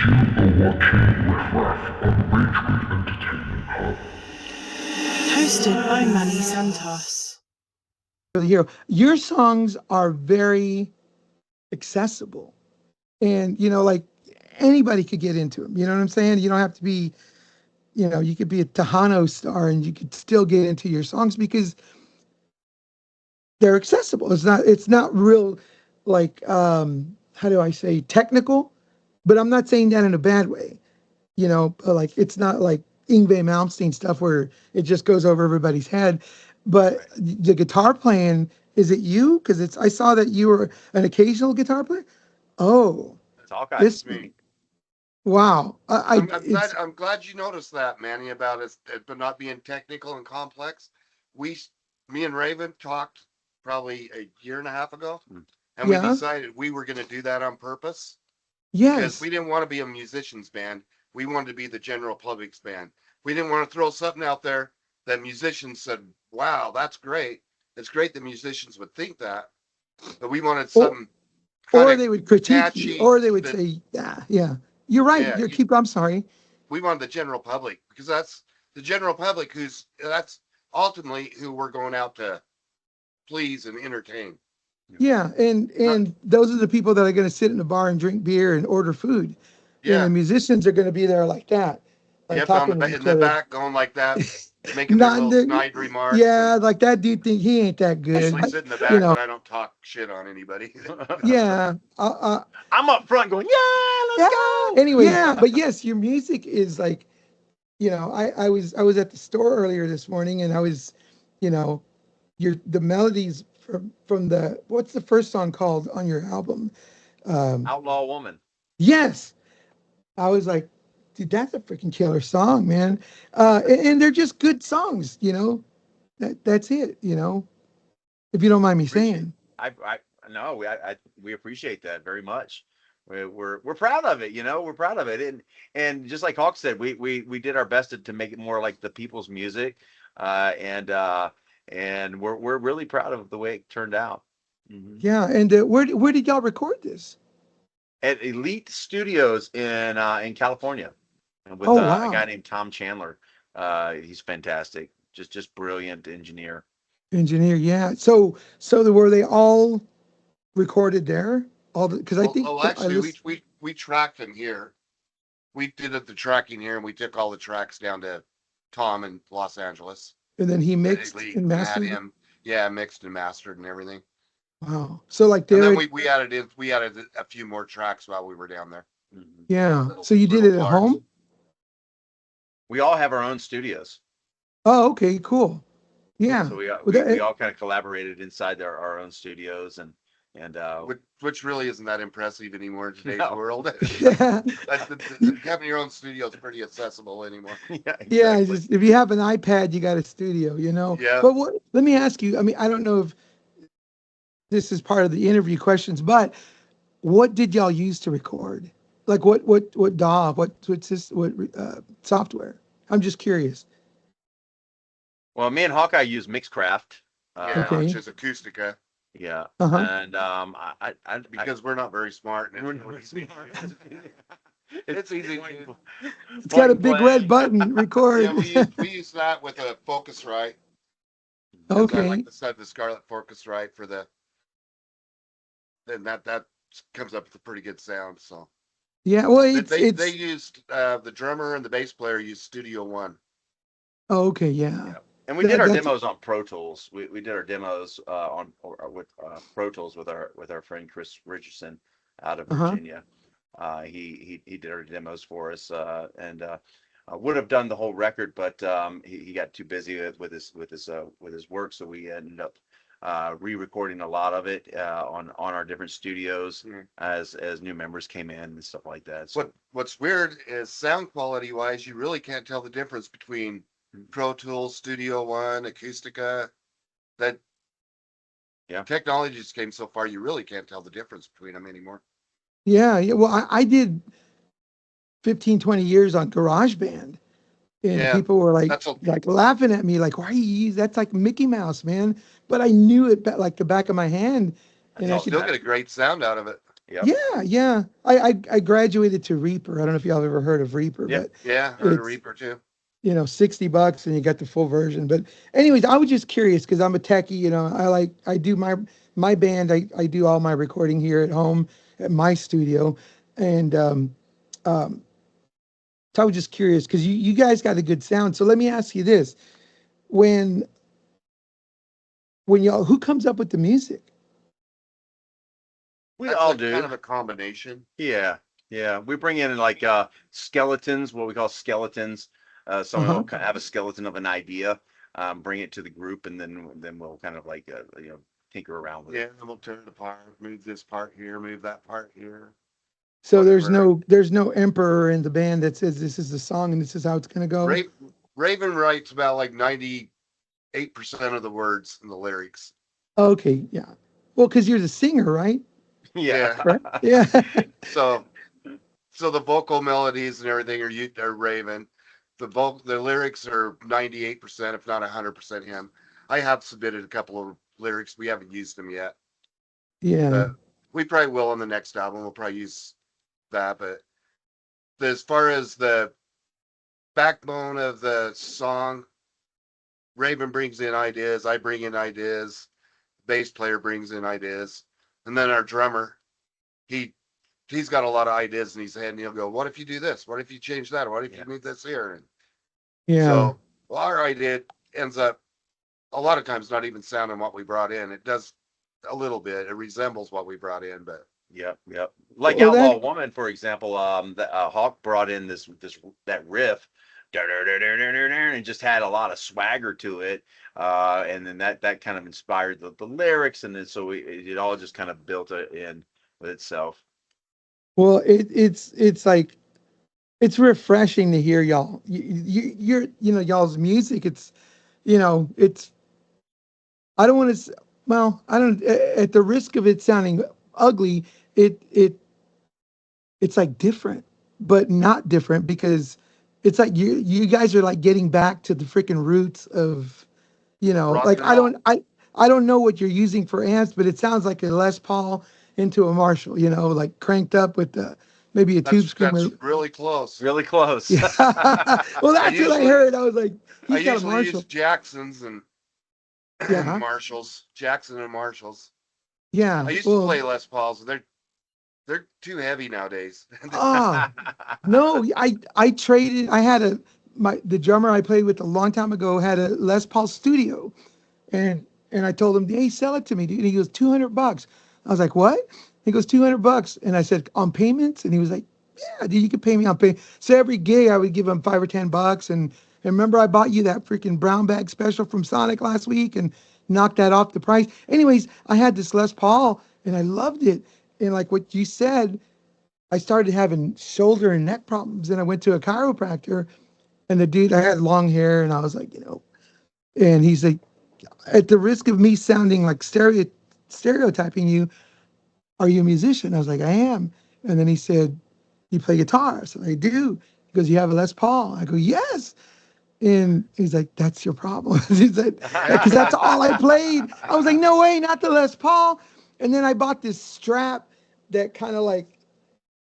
You are watching Riff Raff on Ragebreed Entertainment Hub. Hosted by Manny Santos. The hero. Your songs are very accessible, and like anybody could get into them. You know what I'm saying? You don't have to be, you could be a Tejano star and you could still get into your songs because they're accessible. It's not real, like, how do I say, technical, but I'm not saying that in a bad way. Like it's not like Yngwie Malmsteen stuff where it just goes over everybody's head. But the guitar playing, is it you? Because I saw that you were an occasional guitar player. Oh, It's all kinds this of me. wow. I'm glad you noticed that, Manny, about it, but not being technical and complex. Me and Raven talked probably a year and a half ago, and we Yeah. decided we were going to do that on purpose because Yes. we didn't want to be a musician's band. We wanted to be the general public's band. We didn't want to throw something out there that musicians said, "Wow, that's great." It's great that musicians would think that, but we wanted something. Or they would critique catchy you, or they would say, yeah. You're right. Yeah, I'm sorry. we wanted the general public because that's the general public that's ultimately who we're going out to please and entertain. Yeah, and those are the people that are going to sit in the bar and drink beer and order food. Yeah. And the musicians are going to be there like that. Like Yep, talking in to the each other. back going like that, making their little snide remarks. Yeah, like that dude think he ain't that good. Usually sit in the back, but I don't talk shit on anybody. Yeah. I'm up front going, yeah, let's go. Anyway, but yes, your music is like, I was at the store earlier this morning and I was, the melodies from the, what's the first song called on your album? Outlaw Woman. Yes. I was like, dude, that's a freaking killer song, man. And they're just good songs, that's it, if you don't mind me saying. We appreciate that very much. We're proud of it, we're proud of it. And just like Hawk said, we did our best to make it more like the people's music. And we're really proud of the way it turned out. Mm-hmm. Yeah. And where did y'all record this? At Elite Studios in California, with wow. a guy named Tom Chandler. He's fantastic, just brilliant engineer. Yeah. So were they all recorded there? Because I think actually, we tracked them here. We did the tracking here, and we took all the tracks down to Tom in Los Angeles. And then he mixed and mastered. Him, mixed and mastered and everything. Wow. So like and then we added a few more tracks while we were down there. Yeah. So you did it at home? We all have our own studios. Oh, okay, cool. Yeah. So we all kind of collaborated inside our own studios and which really isn't that impressive anymore in today's world. Yeah. Having your own studio is pretty accessible anymore. Yeah, exactly. Yeah, if you have an iPad, you got a studio, Yeah. But let me ask you, I mean, I don't know if this is part of the interview questions, but what did y'all use to record? Like what DAW, what software? I'm just curious. Well, me and Hawkeye use Mixcraft. Which is Acoustica. Yeah. Uh-huh. And because we're not very smart. It's easy. It's got a big red button, record. Yeah, we use that with a Focusrite. Okay. I like the Scarlett Focusrite for then that comes up with a pretty good sound. So yeah, well, they used the drummer and the bass player used Studio One. Oh, okay, yeah. And we did our demos on Pro Tools. We did our demos with Pro Tools with our friend Chris Richardson out of Virginia. He did our demos for us, and would have done the whole record, but he got too busy with his work, so we ended up re-recording a lot of it on our different studios as new members came in and stuff like that. So what's weird is sound quality wise, you really can't tell the difference between Pro Tools, Studio One, Acoustica. That technology just came so far, you really can't tell the difference between them anymore. Yeah. Well, I did 15, 20 years on GarageBand, and people were like laughing at me, like, "Why you use that's like Mickey Mouse, man?" But I knew it like the back of my hand, and I still get a great sound out of it. Yep. Yeah. I graduated to Reaper. I don't know if y'all ever heard of Reaper, Yep. but Yeah, heard of it's Reaper too. $60 and you got the full version. But anyways, I was just curious because I'm a techie. I do my band. I do all my recording here at home at my studio, and so I was just curious because you guys got a good sound. So let me ask you this: when y'all, who comes up with the music? We That's all a do. kind of a combination. Yeah. Yeah. We bring in like skeletons, what we call skeletons. Someone Uh-huh. will have a skeleton of an idea, bring it to the group, and then we'll kind of like tinker around with Yeah, it. and we'll tear it apart, move this part here, move that part here, So whatever. there's no emperor in the band that says this is the song and this is how it's gonna go. Raven writes about like 98% of the words in the lyrics. Okay, yeah. Well, because you're the singer, right? Yeah. Yeah. Right. Yeah. So so the vocal melodies and everything are Raven. The lyrics are 98%, if not 100% him. I have submitted a couple of lyrics. We haven't used them yet. Yeah. We probably will on the next album. We'll probably use that. But as far as the backbone of the song, Raven brings in ideas. I bring in ideas. Bass player brings in ideas. And then our drummer, he he's got a lot of ideas in his head, and he'll go, "What if you do this? What if you change that? What if you Yeah. move this here?" And Yeah. so our idea ends up a lot of times not even sounding what we brought in. It does a little bit. It resembles what we brought in, but Yep, yep. Like Well, that Outlaw Woman, for example, Hawk brought in that riff, and just had a lot of swagger to it, and then that kind of inspired the lyrics, and then so it all just kind of built it in with itself. well, it's like it's refreshing to hear y'all. Y'all's music. It's I don't want to. Well, I don't. At the risk of it sounding ugly, it's like different, but not different because it's like you guys are like getting back to the freaking roots of, rock like and roll. I don't know what you're using for amps, but it sounds like a Les Paul into a Marshall, like cranked up with maybe a tube That's screamer. really close. Really close. Yeah. Well, I that's what I usually heard. I was like, I he's got a usually use Marshall. Jacksons and Yeah. Huh? Marshalls, Jackson and Marshalls. Yeah. I used to Well, play Les Pauls, and they're too heavy nowadays. ah, no, I traded. I had the drummer I played with a long time ago had a Les Paul Studio, and I told him, hey, sell it to me, dude. And he goes, $200. I was like, what? He goes, $200. And I said, on payments? And he was like, yeah, dude, you can pay me on pay. So every gig I would give him $5 or $10. And remember I bought you that freaking brown bag special from Sonic last week and knocked that off the price. Anyways, I had this Les Paul and I loved it. And like what you said, I started having shoulder and neck problems. And I went to a chiropractor and the dude, I had long hair and I was like, and he's like, at the risk of me sounding like stereotyping you, are you a musician? I was like, I am. And then he said, you play guitar? I said, I do. He goes, you have a Les Paul? I go, yes. And he's like, that's your problem. He said, because that's all I played. I was like, no way, not the Les Paul. And then I bought this strap that kind of like,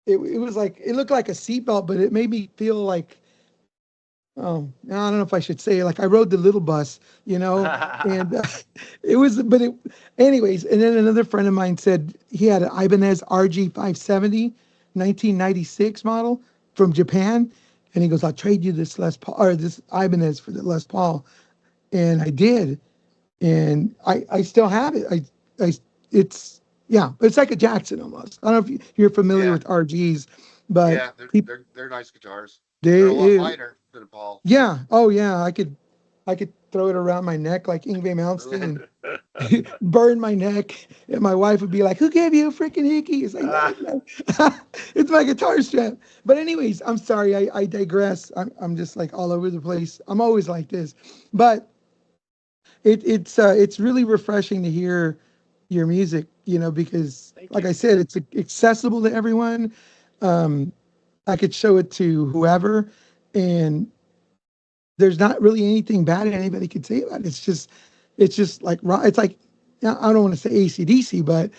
it was like, it looked like a seatbelt, but it made me feel like, oh, I don't know if I should say it. Like I rode the little bus, and anyways. And then another friend of mine said he had an Ibanez RG 570, 1996 model from Japan. And he goes, I'll trade you this Les Paul or this Ibanez for the Les Paul. And I did. And I still have it. It's, yeah, it's like a Jackson almost. I don't know if you're familiar Yeah, with RGs, but yeah, people, they're nice guitars. They're a lot they, lighter than a Paul. yeah. Oh, yeah. I could throw it around my neck like Yngwie Malmsteen and burn my neck. And my wife would be like, "Who gave you a freaking hickey?" It's like, no, it's my guitar strap. But anyways, I'm sorry. I digress. I'm just like all over the place. I'm always like this. But it's really refreshing to hear your music. Because Thank like you. I said, it's accessible to everyone. Um, I could show it to whoever, and there's not really anything bad anybody could say about it. It's just like it's like, I don't want to say AC/DC, but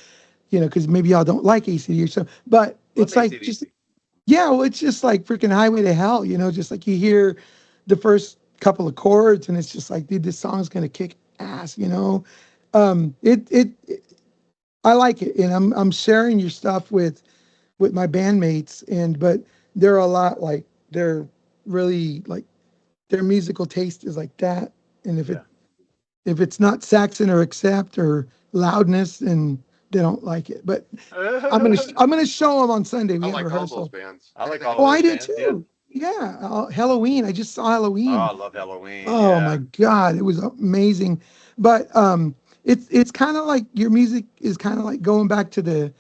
you know, because maybe y'all don't like ACD or so, but Love it's like just, AC/DC. yeah, well, it's just like freaking Highway to Hell, you know, just like you hear the first couple of chords and it's just like, dude, this song's gonna kick ass, you know. It I like it, and I'm sharing your stuff with my bandmates, and but they're a lot like they're really like their musical taste is like that, and Yeah. if it's not Saxon or Accept or Loudness, then they don't like it. But I'm gonna show them on Sunday. We I have like all those rehearsal. bands. I like all Oh, of I those did bands. Yeah. too. Yeah, Halloween. I just saw Oh, Halloween. I love Halloween. Oh my Yeah. God, it was amazing. But it's kind of like your music is kind of like going back to the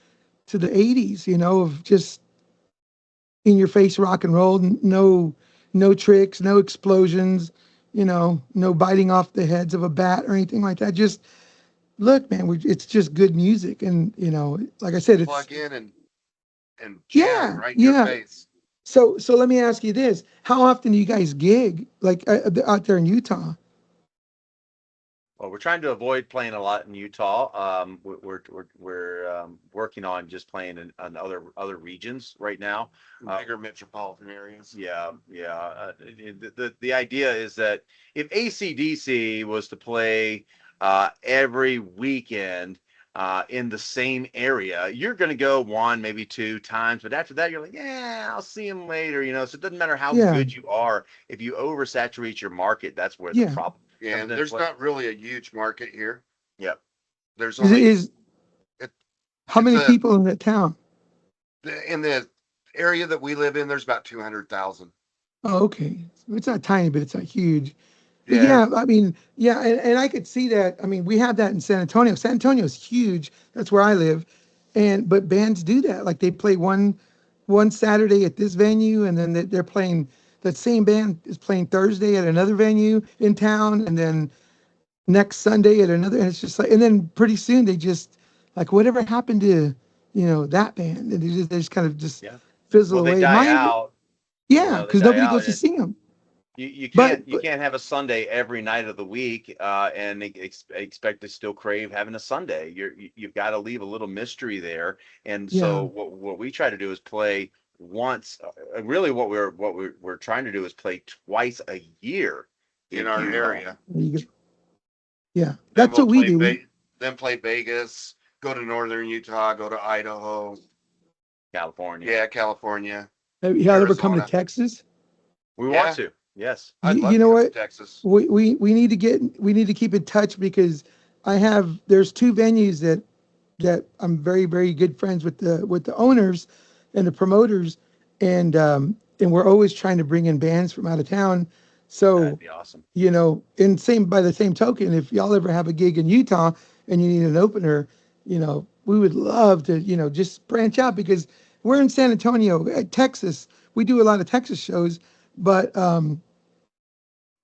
80s, you know, of just in your face rock and roll, no tricks, no explosions, you know, no biting off the heads of a bat or anything like that. Just look, man, it's just good music, and you know, like I said, it's Plug in and jam yeah, right in your yeah. face. So let me ask you this: how often do you guys gig like out there in Utah? Well, we're trying to avoid playing a lot in Utah. We're working on just playing in other regions right now. Bigger metropolitan areas. Yeah, yeah. The idea is that if AC/DC was to play every weekend in the same area, you're going to go one, maybe two times, but after that, you're like, yeah, I'll see him later. You know, so it doesn't matter how Yeah, good you are. If you oversaturate your market, that's where the yeah. problem Yeah, comes and into there's play. not really a huge market here. Yeah. There's Is it only is it, how it's many a people in that town? in the area that we live in. There's about 200,000. Oh, okay. It's not tiny, but it's not huge. But Yeah, yeah, I mean, yeah, and I could see that. I mean, we have that in San Antonio. San Antonio is huge. That's where I live. And but bands do that. Like they play one Saturday at this venue, and then they're playing that same band is playing Thursday at another venue in town, and then next Sunday at another. And it's just like, and then pretty soon they just like whatever happened to that band, and they just kind of just Yeah. fizzle Well, they away. die Mine, out. yeah, They because die nobody out, goes to and see them. you But can't have a Sunday every night of the week and expect to still crave having a Sunday. You've got to leave a little mystery there. And yeah, so what we try to do is play once. Really, what we're trying to do is play twice a year in in our Utah. area. there you go. Yeah, Then that's we'll what we play do. then play Vegas, go to northern Utah, go to Idaho, California. yeah, California, Have y'all ever come to Arizona. Texas? We want Yeah, to. Yes. I'd You love to know come to what? Texas. We need to keep in touch because there's two venues that I'm very, very good friends with the owners and the promoters, and we're always trying to bring in bands from out of town. That'd So, be awesome. and same by the same token, if y'all ever have a gig in Utah and you need an opener, we would love to, just branch out because we're in San Antonio, Texas. We do a lot of Texas shows, but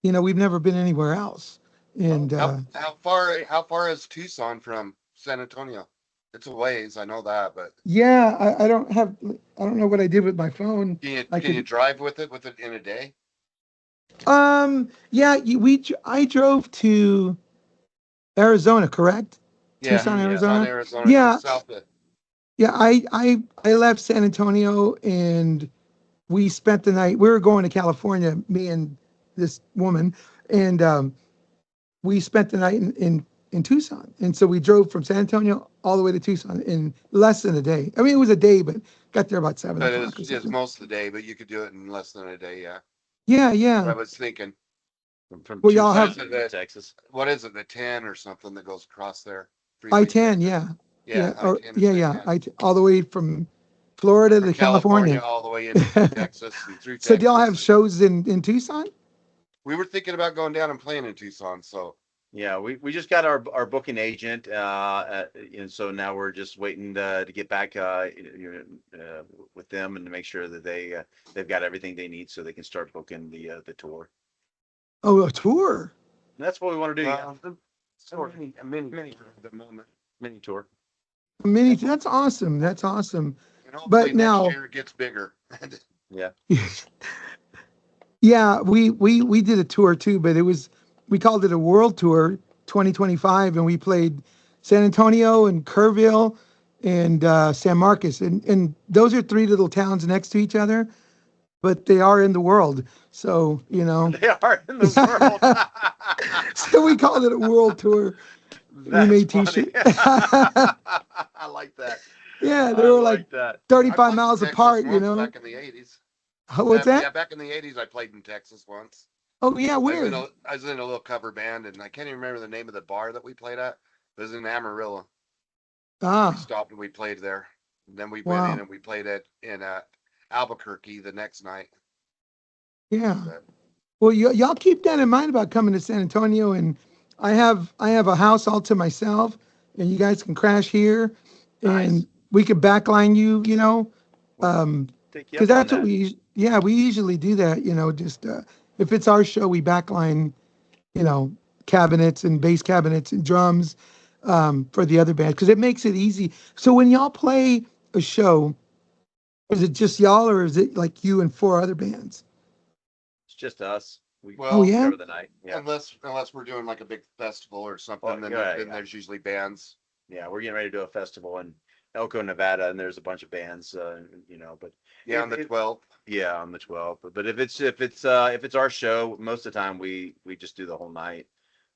we've never been anywhere else. And How far is Tucson from San Antonio? It's a ways, I know that, but yeah, I don't know what I did with my phone. I can you could, drive with it in a day? yeah, I drove to Arizona, correct? Yeah, Tucson, Yeah. Tucson, Arizona. Arizona, Yeah, just south of. yeah. I left San Antonio and we spent the night. We were going to California, me and this woman, and we spent the night in Tucson. And so we drove from San Antonio all the way to Tucson in less than a day. I mean, it was a day, but got there about 7 But o'clock or it's something. most of the day, but you could do it in less than a day. Yeah, Yeah, what I yeah. was thinking. From Well, y'all What Tucson have is it to that? Texas. What is it? The 10 or something that goes across there? Freeway 10. I-10, yeah. Yeah, Yeah, or I-10 is yeah, the yeah. 10. All the way from Florida From to California California. all the way into Texas and through So do y'all have Texas. shows in Tucson? We were thinking about going down and playing in Tucson. So Yeah, we just got our booking agent, and so now we're just waiting to get back with them and to make sure that they've got everything they need so they can start booking the tour. Oh, a tour. And that's what we want to do. Yeah, a mini tour at the moment. mini tour. A mini, that's awesome. That's awesome. And hopefully But next now, year it gets bigger. Yeah, yeah, we did a tour too, but we called it a world tour 2025, and we played San Antonio and Kerrville and San Marcos, and those are three little towns next to each other, but they are in the world. So They are in the world. so we called it a world tour. We That's made funny. t-shirts. I like that. Yeah, they I were like like that. I 35 played in miles Texas apart. once back in the 80s. What's that? Yeah, back in the 80s, I played in Texas once. Oh yeah, where? I was in a little cover band, and I can't even remember the name of the bar that we played at. It was in Amarillo. We Ah, stopped and we played there. And then we went in wow. and we played in Albuquerque the next night. Yeah. But Well, y'all keep that in mind about coming to San Antonio, and I have a house all to myself, and you guys can crash here, Nice. and we could backline you, We'll take you because up on that's what that. we usually do that, just if it's our show, we backline, you know, cabinets and bass cabinets and drums for the other band because it makes it easy. So when y'all play a show, is it just y'all or is it like you and four other bands? It's just us. Oh well, yeah. Cover the night. Yeah. unless we're doing like a big festival or something, Well, then yeah, then yeah. there's usually bands. Yeah, we're getting ready to do a festival in Elko, Nevada, and there's a bunch of bands, but Yeah, if on the it, 12th. yeah, on the 12th. But if it's our show, most of the time we just do the whole night.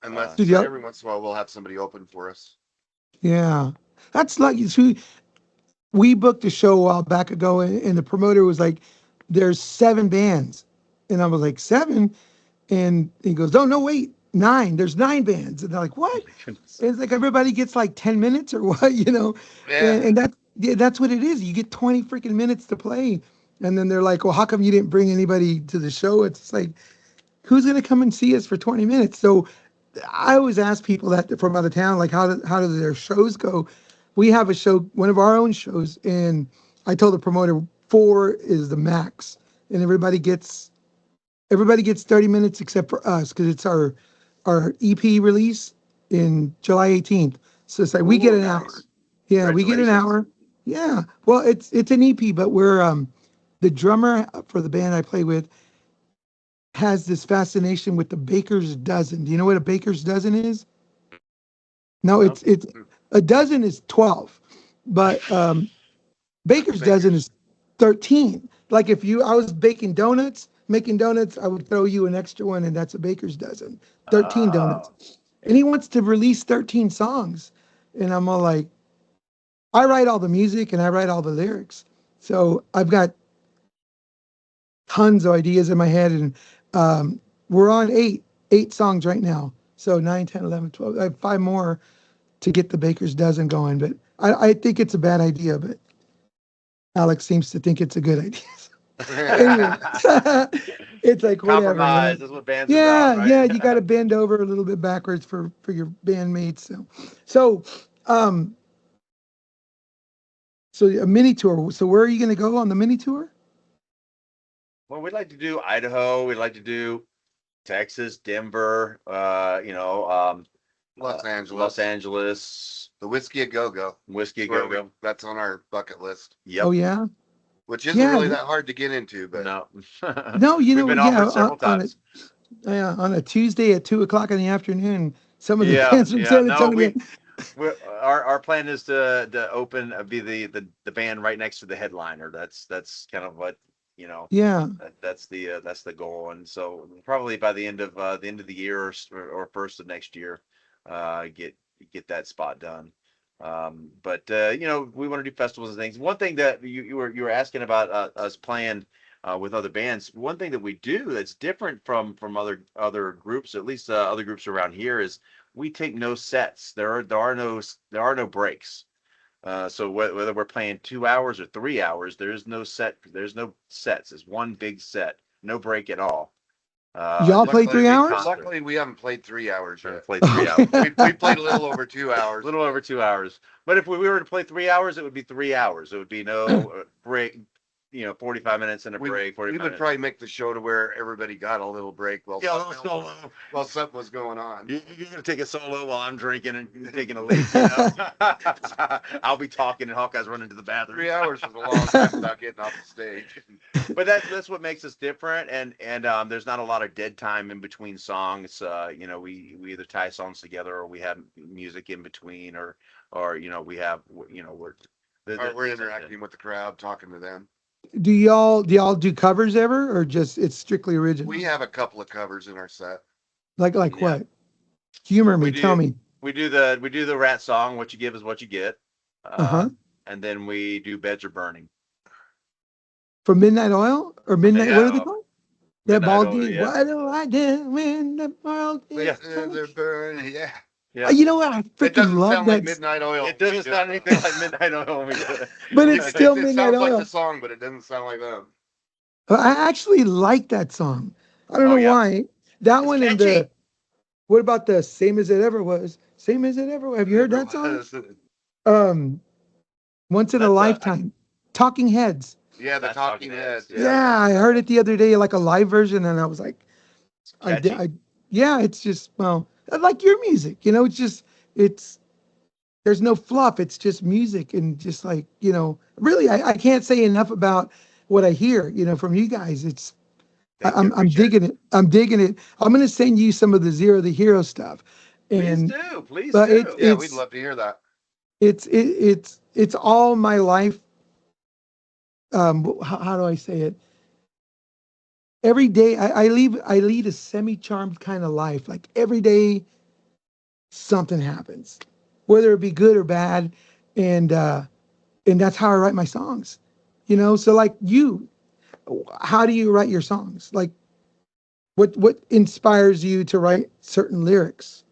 Unless Did y'all? every once in a while we'll have somebody open for us. Yeah, that's lucky. So we booked a show a while back ago, and the promoter was like, "There's seven bands," and I was like, "Seven?" And he goes, "Oh no, wait, nine. There's nine bands." And they're like, Oh "What?" my goodness. And it's like everybody gets like 10 minutes or what, Yeah. and that's what it is. You get 20 freaking minutes to play, and then they're like, "Well, how come you didn't bring anybody to the show?" It's like, who's gonna come and see us for 20 minutes? So I always ask people that from out of town, like, how do their shows go? We have a show, one of our own shows, and I told the promoter four is the max, and everybody gets 30 minutes except for us because it's our EP release in July 18th. So it's like we get Ooh, an hour. nice. Yeah, we get an Congratulations. hour. Yeah. Well, it's an EP, but we're the drummer for the band I play with has this fascination with the baker's dozen. Do you know what a baker's dozen is? No, No? it's Hmm. a dozen is 12, but What's baker's dozen Baker's? is 13. Like if I was baking donuts, making donuts, I would throw you an extra one, and that's a baker's dozen. 13 donuts. Oh, And he wants to release 13 songs. And I'm all like, I write all the music and I write all the lyrics. So I've got tons of ideas in my head, and we're on eight songs right now. So 9, 10, 11, 12. I have five more to get the baker's dozen going, but I think it's a bad idea, but Alex seems to think it's a good idea. Anyway, it's like whatever, compromise is what band's about, Yeah, right? yeah, you got to bend over a little bit backwards for your bandmates. So um, so a mini tour. So where are you going to go on the mini tour? Well, we'd like to do Idaho. We'd like to do Texas, Denver. Los Los Angeles. Angeles, The Whiskey a Go Go. Whiskey Go Go. That's on our bucket list, Oh Yep. yeah, which isn't yeah. really that hard to get into, but No. No, We've been yeah, offered several times. on a Tuesday at 2 o'clock in the afternoon, some of the Yeah, bands from yeah. San No, Antonio. our plan is to open be the band right next to the headliner. That's kind of what Yeah, that's the goal. And so probably by the end of the year or first of next year, get that spot done. But we want to do festivals and things. One thing that you were asking about us playing with other bands. One thing that we do that's different from other groups, at least other groups around here, is we take no sets. There are no breaks. So whether we're playing 2 hours or 3 hours, there's no sets. It's one big set, no break at all. y'all Just play one luckily, 3 big hours. concert. luckily we haven't played 3 hours We're gonna yet. play 3 hours. We played a little over two A hours. little over 2 hours. But if we were to play 3 hours, it would be 3 hours. It would be no break, 45 minutes and a break, We 45 would minutes. probably make the show to where everybody got a little break Yeah, a little solo. while something was going on. You're gonna take a solo while I'm drinking and taking a leak. I'll be talking and Hawkeye's running to the bathroom. 3 hours was a long time without getting off the stage. But that's what makes us different, and there's not a lot of dead time in between songs. We either tie songs together or we have music in between, or we have we're We're interacting with the crowd, talking to them. Do y'all do covers ever, or just it's strictly original? We have a couple of covers in our set. Like Yeah. what? Humor me. Tell me. We do the Rat song. What you give is what you get. And then we do Beds Are Burning. For Midnight Oil or Midnight? What are they Yeah. called? That Midnight ball Oil, game. yeah. Why do I do when the world is Yeah. They're burning, yeah. Yeah. You know what? I It freaking doesn't love sound like that. Midnight Oil. It doesn't sound anything like Midnight Oil when we do it. But it's still it Midnight sounds like Oil. the song, but it doesn't sound like them. I actually like that song. I don't Oh, know yeah. why. That It's one and catchy. the what about the Same as It Ever Was? Same as It Ever Was. Have you heard that song? Once in a That's Lifetime. Talking Heads. Yeah, the That's Talking Talking Heads. Heads, Yeah, I heard it the other day, like a live version, and I was like, It's catchy. yeah, it's just, well, I like your music, it's just, there's no fluff. It's just music and just like, really, I can't say enough about what I hear, from you guys. I'm digging it. I'm digging it. I'm going to send you some of the Zero the Hero stuff. Please And, do. Please but do. Yeah, we'd love to hear that. it's all my life. How do I say it? Every day I lead a semi-charmed kind of life. Like every day something happens, whether it be good or bad, and that's how I write my songs. So like how do you write your songs? Like what inspires you to write certain lyrics?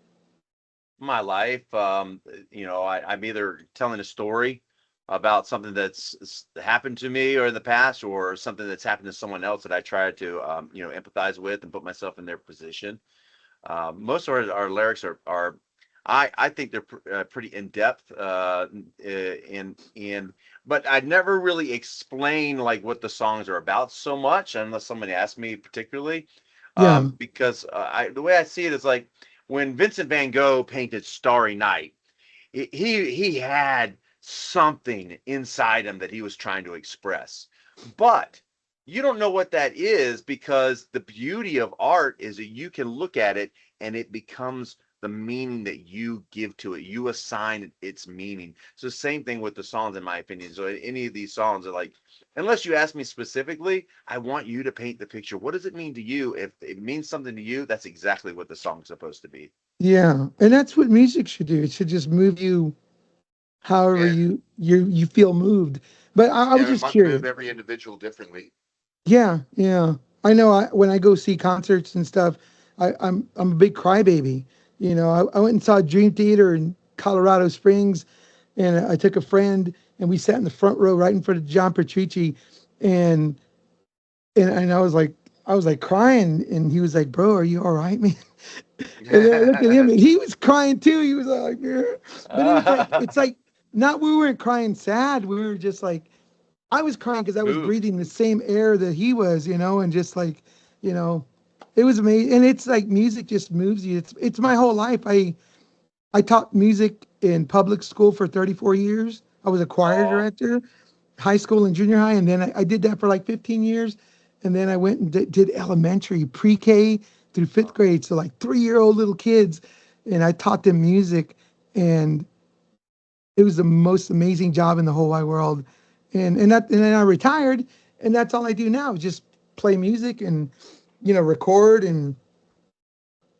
My life, I'm either telling a story about something that's happened to me or in the past, or something that's happened to someone else that I try to, empathize with and put myself in their position. Most of our lyrics are I think they're pretty in depth, but I never really explain like what the songs are about so much unless somebody asks me particularly. Yeah. Because the way I see it is like when Vincent Van Gogh painted Starry Night, he had something inside him that he was trying to express, but you don't know what that is, because the beauty of art is that you can look at it and it becomes the meaning that you give to it. You assign it its meaning. So same thing with the songs, in my opinion. So any of these songs are like, unless you ask me specifically, I want you to paint the picture. What does it mean to you? If it means something to you, that's exactly what the song's supposed to be. Yeah, and that's what music should do. It should just move you however Yeah. you feel moved. But I was Yeah, it just must curious. move every individual differently. Yeah, yeah. I know. When I go see concerts and stuff, I'm a big crybaby. I went and saw Dream Theater in Colorado Springs, and I took a friend, and we sat in the front row right in front of John Petrucci, and and I was like crying, and he was like, "Bro, are you all right, man?" And then I looked at him, and he was crying too. He was like, "Yeah." But it's like not we weren't crying sad. We were just like I was crying because I was Moved. breathing the same air that he was, and just like, you know, it was amazing. And it's like music just moves you. It's my whole life. I taught music in public school for 34 years. I was a choir Oh, director, high school and junior high, and then I did that for like 15 years. And then I went and did elementary, pre-K through fifth grade, so like 3-year-old little kids, and I taught them music, and it was the most amazing job in the whole wide world. And then I retired, and that's all I do now is just play music and record, and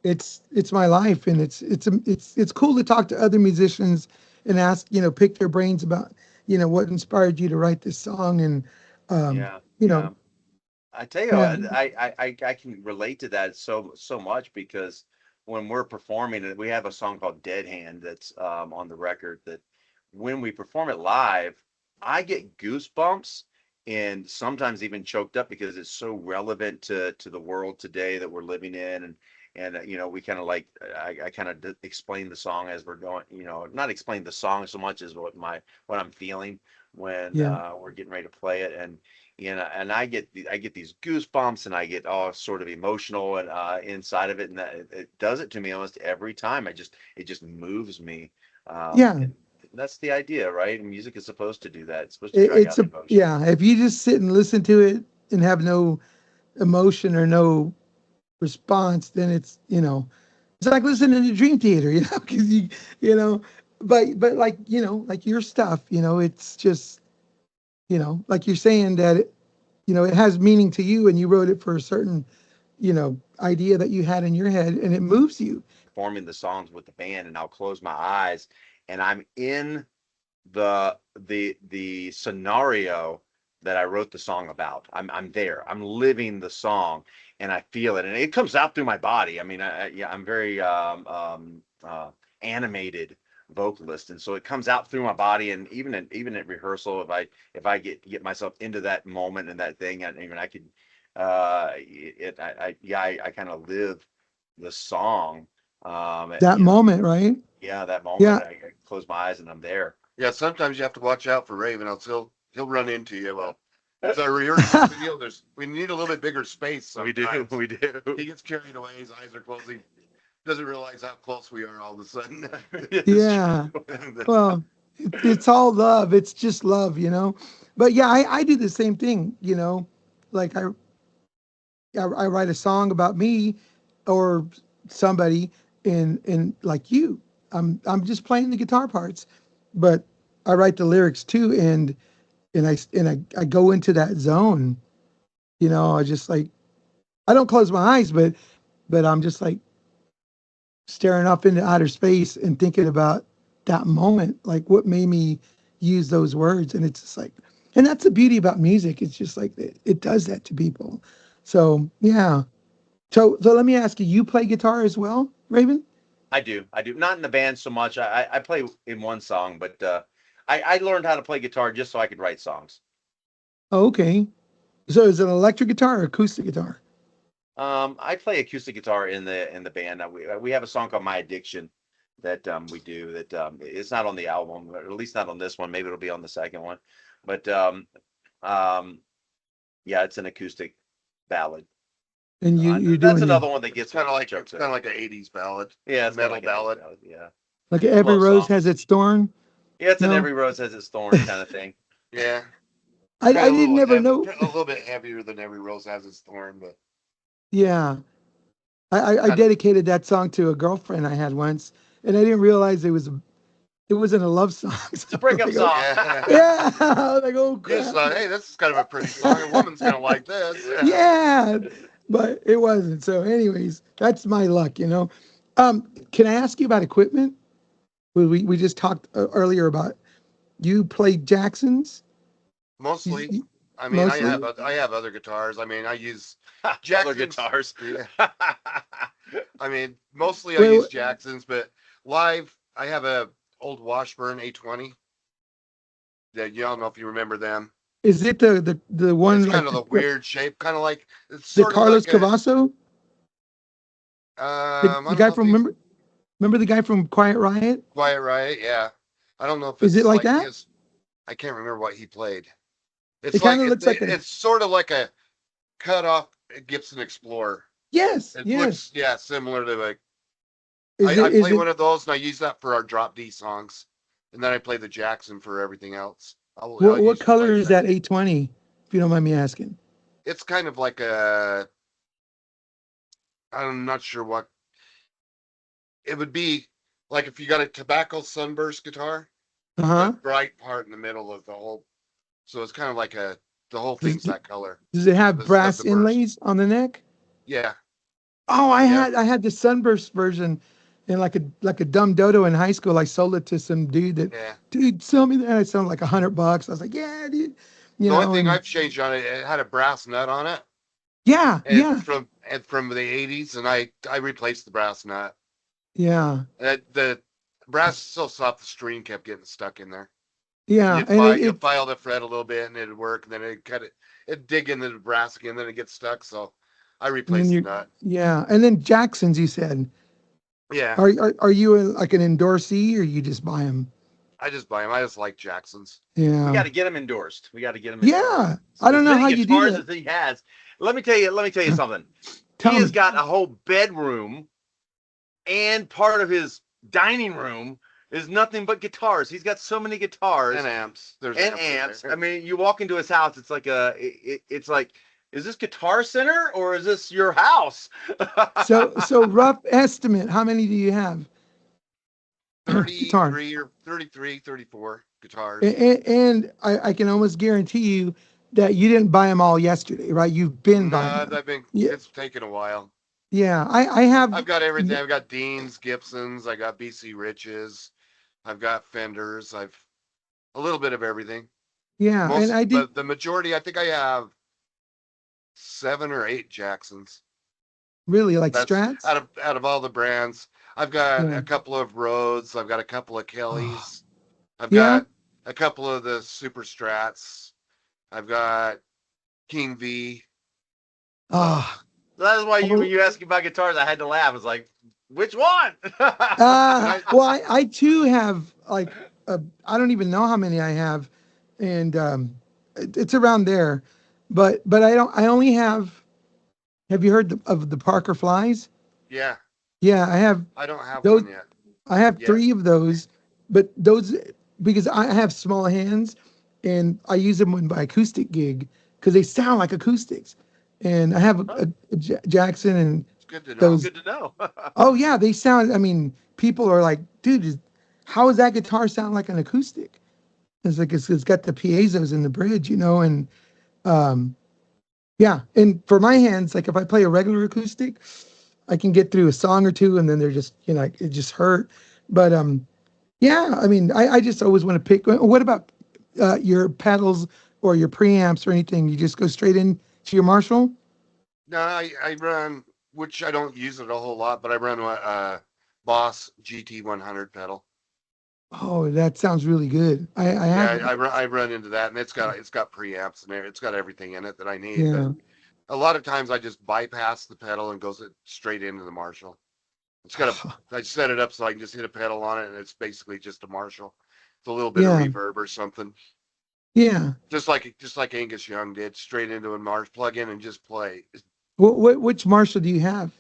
it's my life, and it's cool to talk to other musicians and ask, pick their brains about what inspired you to write this song, and um yeah, you know yeah. I tell you, yeah, I can relate to that so much, because when we're performing, and we have a song called Dead Hand that's on the record, that when we perform it live, I get goosebumps and sometimes even choked up, because it's so relevant to the world today that we're living in. And we kind of like, I kind of explain the song as we're going, not explain the song so much as what I'm feeling when yeah. we're getting ready to play it. And I get these goosebumps, and I get all sort of emotional and inside of it, and that it does it to me almost every time. It just moves me, Yeah, and that's the idea, right? Music is supposed to do that. It's supposed to drag it's out a emotion. yeah. If you just sit and listen to it and have no emotion or no response, then it's like listening to Dream Theater, because you know but like, like your stuff, it's just, like you're saying that it has meaning to you, and you wrote it for a certain, idea that you had in your head, and it moves you. Forming the songs with the band, and I'll close my eyes and I'm in the scenario that I wrote the song about. I'm there. I'm living the song, and I feel it, and it comes out through my body. I mean, yeah, I'm very animated vocalist, and so it comes out through my body. And even at rehearsal, if I get myself into that moment and that thing, and even I could, I kind of live the song. That moment, right? Yeah, that moment, Yeah. I close my eyes and I'm there. Yeah, sometimes you have to watch out for Raven, else he'll run into you. Well, it's our rehearsal studio. We need a little bit bigger space. Sometimes. We do. He gets carried away. His eyes are closed. He doesn't realize how close we are all of a sudden. Yeah. Well, it's all love. It's just love, But yeah, I do the same thing, Like I write a song about me or somebody, and like you, I'm just playing the guitar parts, but I write the lyrics too, and I go into that zone. I just like, I don't close my eyes, but I'm just like staring off into outer space and thinking about that moment, like what made me use those words. And it's just like, and that's the beauty about music. It's just like it does that to people. So yeah. So let me ask you, you play guitar as well, Raven? I do. Not in the band so much. I play in one song, but I learned how to play guitar just so I could write songs. Oh, okay. So is it an electric guitar or acoustic guitar? I play acoustic guitar in the band. We have a song called "My Addiction" that we do. That it's not on the album, or at least not on this one. Maybe it'll be on the second one. But um, yeah, it's an acoustic ballad. And you're That's doing another one that gets Kind of like chokes an '80s ballad. Yeah, it's metal kinda like ballad. Yeah, like a every love rose song. has its thorn. Yeah, it's an No, every rose has its thorn kind of thing. Yeah, I kind of didn't never know. a little bit heavier than Every Rose Has Its Thorn, but Yeah, I kind of. dedicated that song to a girlfriend I had once, and I didn't realize it wasn't a love song. It's a breakup So song. Yeah. yeah, I was like, oh You just crap. thought, hey, this is kind of a pretty song. A woman's gonna like this. Yeah, but it wasn't. So, anyways, that's my luck, Can I ask you about equipment? We just talked earlier about you played Jacksons. Mostly. I mean, Mostly. I have other guitars. I mean, I use Other Jackson's. guitars. Yeah. I mean, mostly I Wait, use Jackson's, but live I have a old Washburn 820. That you don't know if you remember them. is it the one It's like kind of the weird shape, kind of like it's the sort of Carlos like a. Cavasso? I The don't guy know if from you remember the guy from Quiet Riot? Quiet Riot. Yeah, I don't know if Is it it's like like that? his. I can't remember what he played. It It's kind like of looks like a it's sort of like a cut off Gibson Explorer. yes, It yes. looks similar to like Is I it is play it one of those and I use that for our drop D songs, and then I play the Jackson for everything else. I'll what usually color play is that 820? If you don't mind me asking. It's kind of like a. I'm not sure what it would be like if you got a tobacco sunburst guitar, Uh-huh. the bright part in the middle of the whole. So it's kind of like the whole thing's that color. Does it have The brass burst. inlays on the neck? Yeah. Oh, I Yeah. had the sunburst version in like a dumb dodo in high school. I sold it to some Yeah. dude, sell me that. And I sold like $100. I was like, yeah, dude. The only thing And I've changed on it, it had a brass nut on it, yeah, and yeah, from the '80s, and I replaced the brass nut. yeah, The brass is so soft, the string kept getting stuck in there. yeah. You'd And file the fret a little bit, and it'd work, and then it'd dig into the brass again, then it gets stuck. So I and then replaced the nut. yeah. And then Jacksons, you said, Yeah, are you like an endorsee or you just buy them? I just buy them. I just like Jacksons. We Yeah, got to get him endorsed. We got to get him. yeah. I don't As know many how you do guitars that. as he has. Let me tell you something. Tell He has me. got a whole bedroom, and part of his dining room is nothing but guitars. He's got so many guitars And amps. There's and in amps. there. I mean, you walk into his house, it's like it's like, is this Guitar Center or is this your house? So rough estimate, how many do you have? Guitar. 33 or 33, 34 guitars. And I can almost guarantee you that you didn't buy them all yesterday, right? You've been buying them. Yeah, It's taken a while. yeah. I have. I've got everything. I've got Deans, Gibsons, I got BC Riches, I've got Fenders, I've a little bit of everything. Yeah, and I did. But the majority, I think I have 7 or 8 Jacksons. Really, like That's Strats? out of all the brands. I've got Yeah. a couple of Rhodes. I've got a couple of Kellys. I've Yeah. got a couple of the Super Strats. I've got King V. Ah. That's why Oh. when you asked about guitars, I had to laugh. I was like, which one? Well, I too have like I don't even know how many I have, and it's around there, but I don't. I only have. Have you heard of the Parker Flies? Yeah, Yeah, I have I don't have those. one yet. I have Yeah. 3 of those, but those because I have small hands, and I use them when by acoustic gig because they sound like acoustics, and I have a Jackson and It's good to know. those. Good to know. Oh yeah, they sound. I mean, people are like, dude, how does that guitar sound like an acoustic? It's like it's got the piezos in the bridge, and um, yeah. And for my hands, like if I play a regular acoustic, I can get through a song or two, and then they're just, it just hurt. But yeah. I mean, I just always want to pick. What about your pedals or your preamps or anything? You just go straight in to your Marshall? No, I run, which I don't use it a whole lot, but I run Boss GT100 pedal. Oh, that sounds really good. I Yeah, have. I run into that, and it's got preamps in there. It's got everything in it that I need. Yeah. But a lot of times I just bypass the pedal and goes it straight into the Marshall. I set it up so I can just hit a pedal on it, and it's basically just a Marshall. It's a little bit of Yeah. reverb or something. Yeah. Just like Angus Young did, straight into a Marsh, plug in and just play. Which Marshall do you have?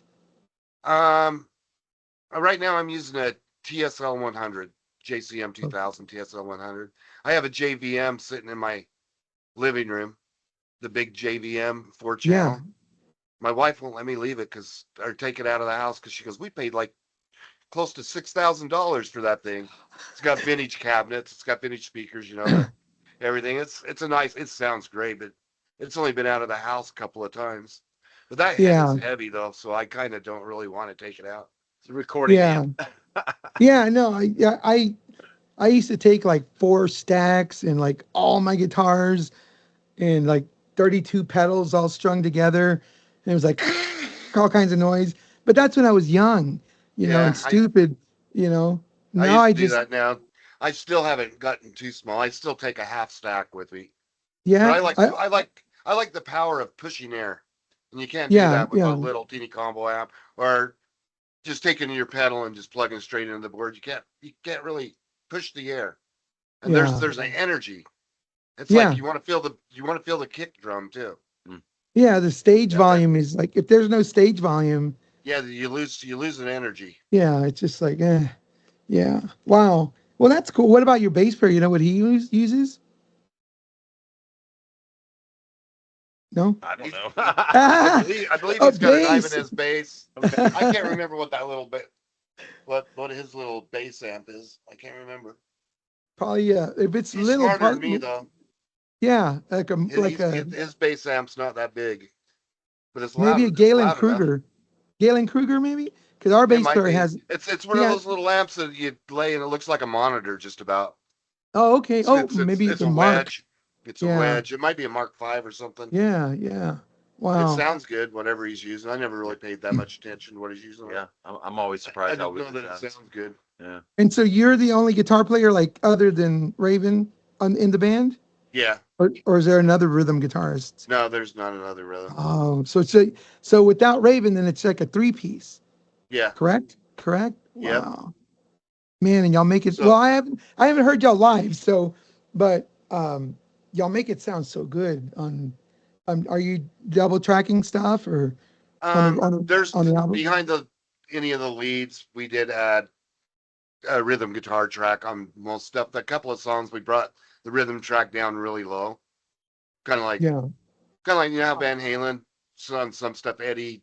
Right now I'm using a TSL 100, JCM 2000 TSL 100. I have a JVM sitting in my living room, the big JVM 4-channel. Yeah. My wife won't let me leave it or take it out of the house because she goes, we paid like close to $6,000 for that thing. It's got vintage cabinets, it's got vintage speakers, everything. It sounds great, but it's only been out of the house a couple of times. But that head is heavy though, so I kind of don't really want to take it out. It's a recording. Yeah. Yeah, no, I used to take like 4 stacks and like all my guitars and like 32 pedals all strung together. And it was like all kinds of noise. But that's when I was young, and stupid, Now I used to do that now. I still haven't gotten too small. I still take a half stack with me. Yeah. But I like the power of pushing air. And you can't do that with a little teeny combo amp or just taking your pedal and just plugging straight into the board. You can't really push the air. And there's an energy. It's like you want to feel the kick drum too. Yeah, the stage volume is like if there's no stage volume. Yeah, you lose an energy. Yeah, it's just like yeah. Wow. Well, that's cool. What about your bass player? You know what he uses? No? I don't know. I believe he's got a knife bass. in his bass. I can't remember what that little bit, what his little bass amp is. I can't remember. Probably if it's He's little. smarter than me though. Yeah, His bass amp's not that big, but it's loud. maybe a Galen Kruger. Galen Kruger, maybe? Because our bass player has. It's one of those little amps that you lay and it looks like a monitor just about. Oh, okay. Maybe it's a Mark. Wedge. It's a wedge. It might be a Mark V or something. Yeah, yeah. Wow. It sounds good, whatever he's using. I never really paid that much attention to what he's using. Yeah, I'm always surprised how good it sounds good. Yeah. And so you're the only guitar player, like other than Raven, in the band? Yeah. Or is there another rhythm guitarist? No, there's not another rhythm. Oh, so without Raven, then it's like a 3-piece. Yeah. Correct. Yep. Wow. Man, and y'all make it. Well, I haven't heard y'all live, but y'all make it sound so good. Are you double tracking stuff or? There's on the album? behind any of the leads, we did add a rhythm guitar track on most stuff. A couple of songs we brought the rhythm track down really low, kind of like how Van Halen on some stuff. Eddie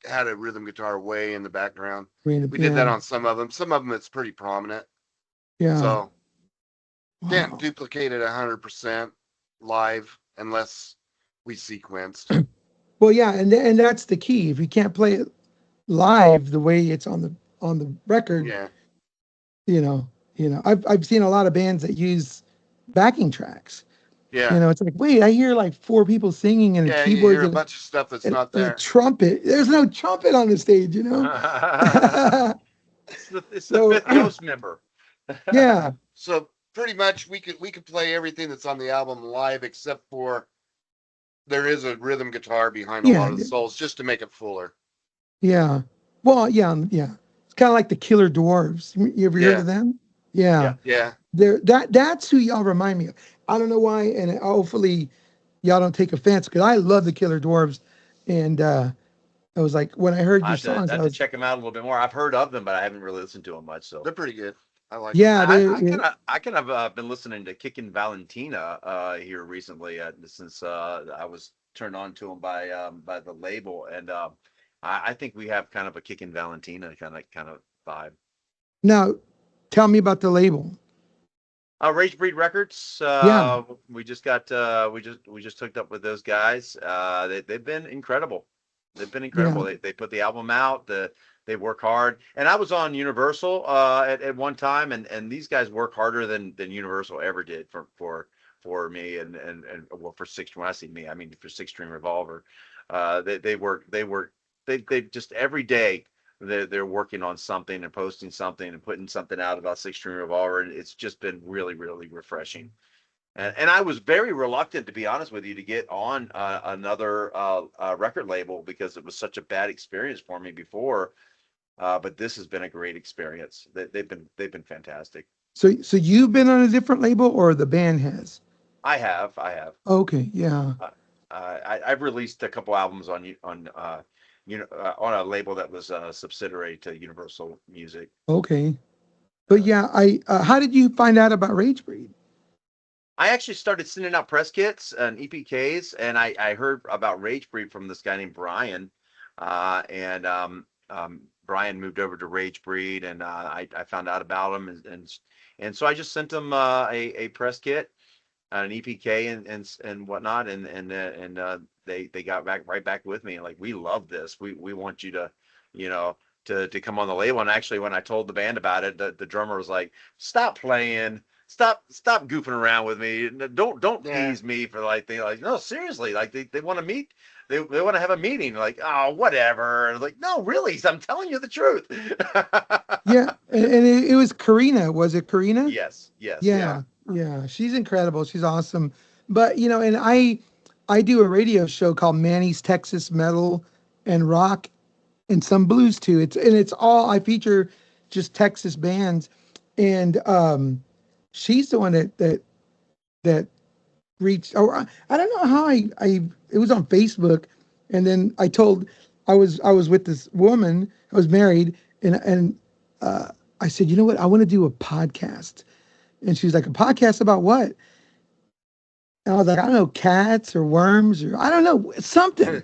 had a rhythm guitar way in the background. We did that on some of them. Some of them it's pretty prominent. Yeah. So can't Wow. duplicate it 100% live unless we sequenced. Well, yeah, and that's the key. If you can't play it live the way it's on the record, Yeah. I've seen a lot of bands that use backing tracks. Yeah. It's like, wait, I hear like four people singing and a Yeah. You keyboard hear a and bunch of stuff that's and, not and a there. trumpet. There's no trumpet on the stage, It's the So fifth Ghost member. yeah, So pretty much we could play everything that's on the album live except for there is a rhythm guitar behind a yeah, lot of the solos just to make it fuller. yeah. Well, yeah. It's kind of like the Killer Dwarves. You ever heard Yeah. of them? Yeah. Yeah. Yeah. That's who y'all remind me of. I don't know why, and hopefully y'all don't take offense because I love the Killer Dwarves, and I was like, when I heard I your I songs, I have to was, check them out a little bit more. I've heard of them, but I haven't really listened to them much. So They're pretty good. I like them. yeah, I kind of been listening to Kickin' Valentina here recently since I was turned on to them by the label, and I think we have kind of a Kickin' Valentina kind of vibe. now tell me about the label. Ragebreed Records. Yeah, We just hooked up with those guys. They've been incredible. They've been incredible. yeah, They put the album out. They work hard. And I was on Universal at one time, and these guys work harder than Universal ever did for me and well for six. When I say me, I mean for String Revolver. They just every day they're working on something and posting something and putting something out about String Revolver, and it's just been really really refreshing. And I was very reluctant, to be honest with you, to get on another record label because it was such a bad experience for me before. But this has been a great experience. They've been fantastic. so you've been on a different label or the band has? I have. Okay, yeah, I've released a couple albums on a label that was a subsidiary to Universal Music. okay. But yeah, how did you find out about Ragebreed? I actually started sending out press kits and EPKs, and I heard about Ragebreed from this guy named Brian, and Brian moved over to Ragebreed, and I found out about him, and so I just sent him a press kit, an EPK, and whatnot, and they got right back with me, like, we love this, we want you to, you know. To come on the label. And actually, when I told the band about it, the drummer was like, "Stop playing, stop goofing around with me. Don't Yeah. tease me for like they like no seriously like they want to meet they want to have a meeting like oh whatever like no really I'm telling you the truth." Yeah, and it was Karina. Was it Karina? Yes. Yeah, she's incredible. She's awesome. But and I do a radio show called Manny's Texas Metal and Rock and some blues too. It's all I feature just Texas bands, and she's the one that reached. Or I don't know how I it was on Facebook, and then I was with this woman. I was married, and I said, you know what? I want to do a podcast, and she was like, a podcast about what? And I was like, I don't know, cats or worms or I don't know, something.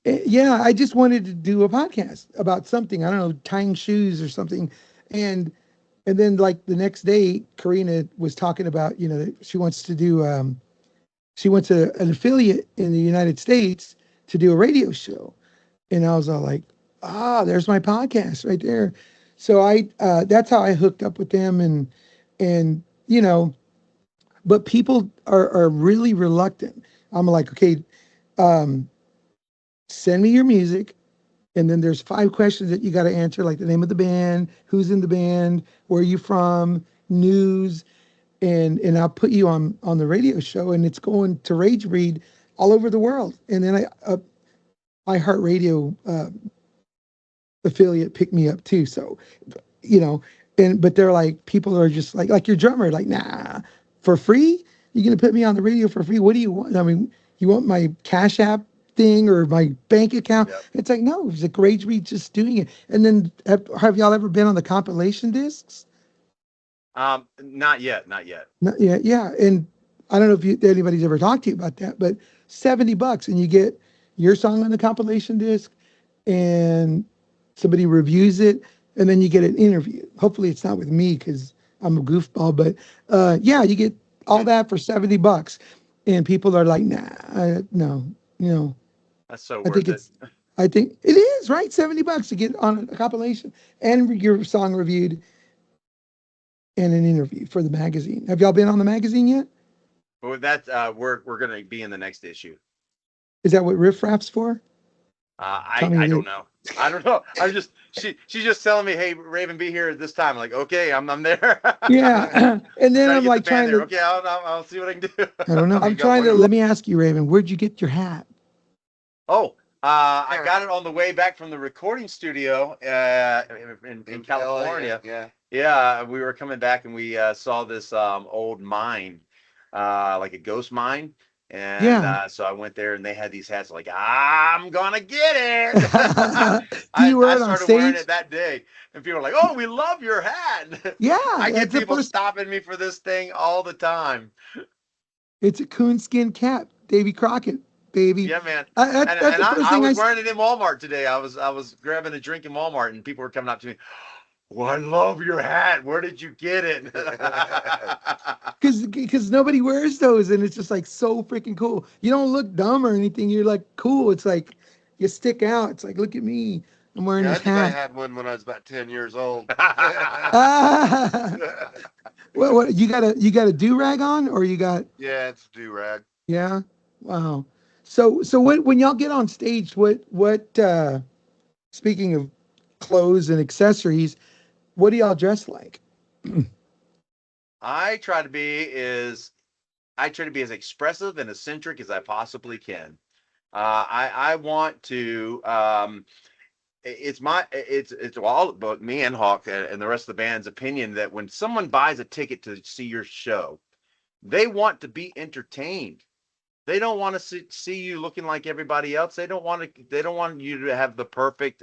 Yeah, I just wanted to do a podcast about something. I don't know, tying shoes or something. And and then like the next day, Karina was talking about, that she wants to do she wants an affiliate in the United States to do a radio show. And I was all like, there's my podcast right there. So I that's how I hooked up with them and but people are really reluctant. I'm like, okay, um, send me your music. And then there's 5 questions that you got to answer, like the name of the band, who's in the band, where are you from, news, and I'll put you on the radio show, and it's going to Ragebreed all over the world. And then iHeartRadio affiliate picked me up too. So, you know, but they're like, people are just like your drummer, like, nah, for free? You're gonna put me on the radio for free? What do you want? I mean, you want my Cash App thing or my bank account? Yep. It's like, no, it's like Ragebreed just doing it. And then have y'all ever been on the compilation discs? Not yet. No, yeah, yeah. And I don't know if anybody's ever talked to you about that, but $70 and you get your song on the compilation disc and somebody reviews it and then you get an interview. Hopefully it's not with me because I'm a goofball, but yeah, you get all that for $70, and people are like, nah, no, That's so I think worth it. I think it is right. $70 to get on a compilation and your song reviewed and an interview for the magazine. Have y'all been on the magazine yet? Well, that's we're going to be in the next issue. Is that what Riff Raff's for? I don't know. I don't know. I'm just she's just telling me, hey, Raven, be here at this time. I'm like, okay, I'm there. Yeah, and then I'm like trying to. Okay, I'll see what I can do. I don't know. I'm trying to. Let me ask you, Raven, where'd you get your hat? Oh, I got it on the way back from the recording studio in California. Yeah, we were coming back and we saw this old mine, like a ghost mine. And so I went there and they had these hats like, I'm going to get it. Do you wear it I on started wearing stage? it that day. And people were like, oh, we love your hat. Yeah. I get people stopping me for this thing all the time. It's a coonskin cap, Davy Crockett, baby. Yeah, man. That's the first thing I was wearing it in Walmart today. I was grabbing a drink in Walmart and people were coming up to me. Well, I love your hat. Where did you get it? Because nobody wears those, and it's just like so freaking cool. You don't look dumb or anything. You're like cool. It's like you stick out. It's like, look at me. I'm wearing this hat. I had one when I was about 10 years old. What you got a do-rag on, or you got? Yeah, it's a do-rag. Yeah. Wow. So when y'all get on stage, what speaking of clothes and accessories, what do y'all dress like? I try to be as expressive and eccentric as I possibly can. I want to. It's all about me and Hawk and the rest of the band's opinion that when someone buys a ticket to see your show, they want to be entertained. They don't want to see you looking like everybody else. They don't want you to have the perfect,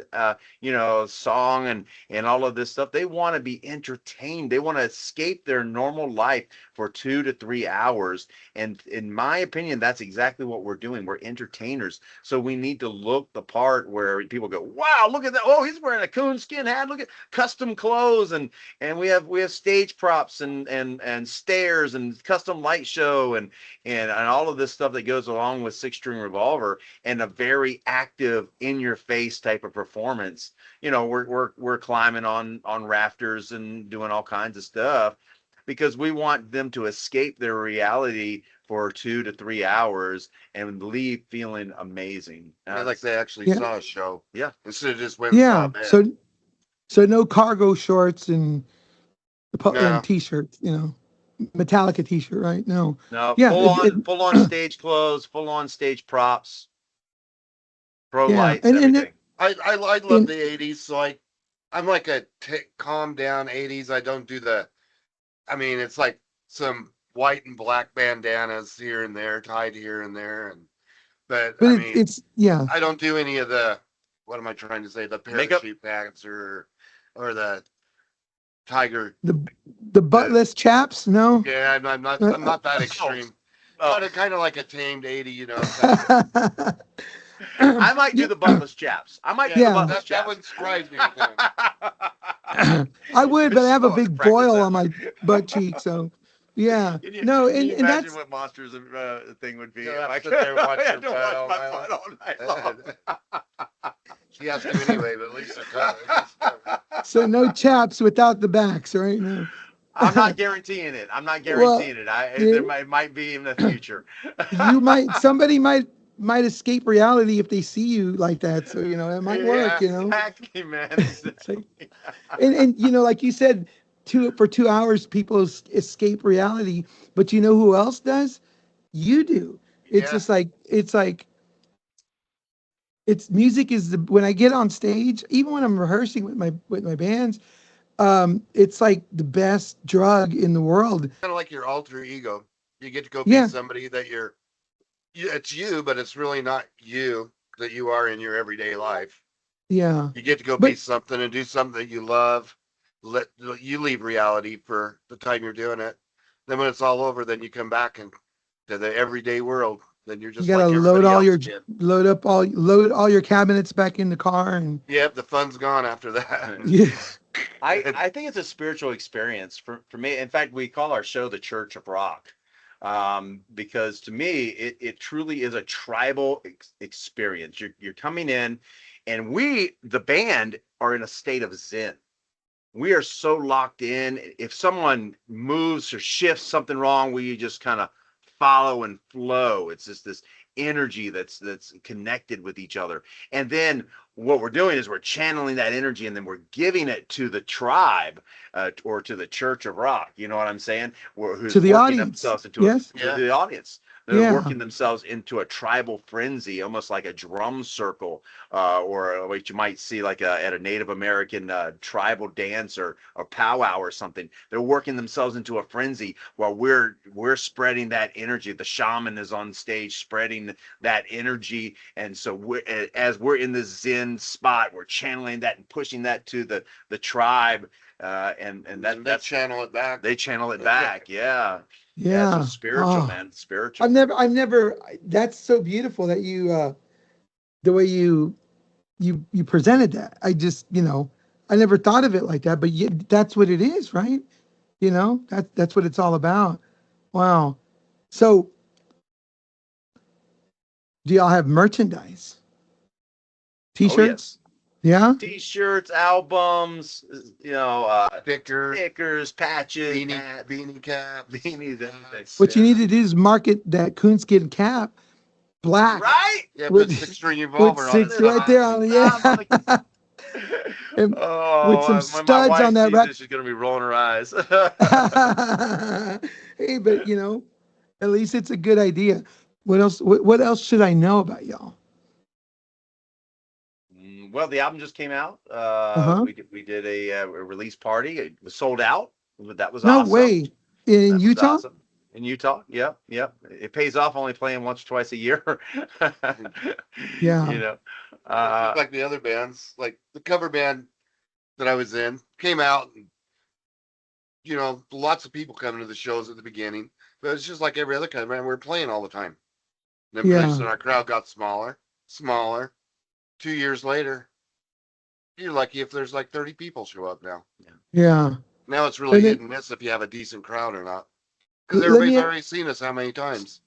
song and all of this stuff. They want to be entertained. They want to escape their normal life for 2 to 3 hours. And in my opinion, that's exactly what we're doing. We're entertainers. So we need to look the part where people go, wow, look at that. Oh, he's wearing a coonskin hat. Look at custom clothes. And we have stage props and stairs and custom light show and all of this stuff that goes along with String Revolver and a very active in your face type of performance. We're climbing on rafters and doing all kinds of stuff because we want them to escape their reality for 2 to 3 hours and leave feeling amazing. Like they actually saw a show. Yeah. Instead of just went and saw a band. So no cargo shorts and t-shirts, Metallica t-shirt, right? No. Full on stage clothes, full on stage props, lights, everything. I love the 80s, so I'm like a calm down 80s. I don't do it's like some white and black bandanas here and there, tied here and there, but I don't do any of the, what am I trying to say, the parachute pants or the tiger, the buttless chaps. No. Yeah, I'm not that extreme. Kind of like a tamed 80, I might do the buttless chaps. I might do the buttless chaps. That wouldn't surprise me. I would, but I have a big boil on my butt cheek, so yeah. Can you imagine what Monsters thing would be? I sit there watch your butt all night long. She has to anyway, but at least they're covered. So no chaps without the backs, right? No. I'm not guaranteeing it. It might be in the future. Somebody might escape reality if they see you like that. So, it might work, Exactly, man. and like you said, for 2 hours, people escape reality, but you know who else does? You do. It's just like, music is when I get on stage, even when I'm rehearsing with my bands, it's like the best drug in the world. Kind of like your alter ego. You get to go be somebody that it's you, but it's really not you that you are in your everyday life. Yeah. You get to go be something and do something that you love. You leave reality for the time you're doing it. Then when it's all over, then you come back to the everyday world. Then you're just you gotta load all your cabinets back in the car and the fun's gone after that. Yeah. I think it's a spiritual experience for me. In fact, we call our show the Church of Rock, because to me it truly is a tribal experience. You're coming in, and we, the band, are in a state of zen. We are so locked in. If someone moves or shifts something wrong, we just kind of follow and flow. It's just this energy that's connected with each other. And then what we're doing is we're channeling that energy, and then we're giving it to the tribe, or to the Church of Rock. You know what I'm saying? Who's To the working audience. themselves into Yes. the audience. They're Yeah. working themselves into a tribal frenzy, almost like a drum circle, or what you might see like at a Native American tribal dance or powwow or something. They're working themselves into a frenzy while we're spreading that energy. The shaman is on stage spreading that energy, and so as we're in this Zen spot, we're channeling that and pushing that to the tribe, and that's channel it back. They channel it back, yeah. Yeah. So spiritual, Oh. man, spiritual. I've never, that's so beautiful that you, the way you presented that. I just, I never thought of it like that, but that's what it is, right? That's what it's all about. Wow. So do y'all have merchandise? T-shirts? Yeah. T-shirts, albums, Stickers, patches, beanie caps, beanies, anything. What you need to do is market that coonskin cap black. Right? Yeah, With- put String Revolver with on six it. right there on yeah. And with some my studs wife on that sees rack. this, she's gonna be rolling her eyes. Hey, but at least it's a good idea. What else? What else should I know about y'all? Well, the album just came out. Uh-huh. We did a release party. It was sold out. That was No awesome. way. In That was Utah? awesome. In Utah, yep. It pays off only playing once or twice a year. Yeah. Just like the other bands, like the cover band that I was in came out, and lots of people coming to the shows at the beginning, but it's just like every other cover band. We're playing all the time. Then pretty soon our crowd got smaller. 2 years later, you're lucky if there's like 30 people show up now. Yeah. Now it's really hit and miss if you have a decent crowd or not. Because Let me- everybody's already seen us how many times.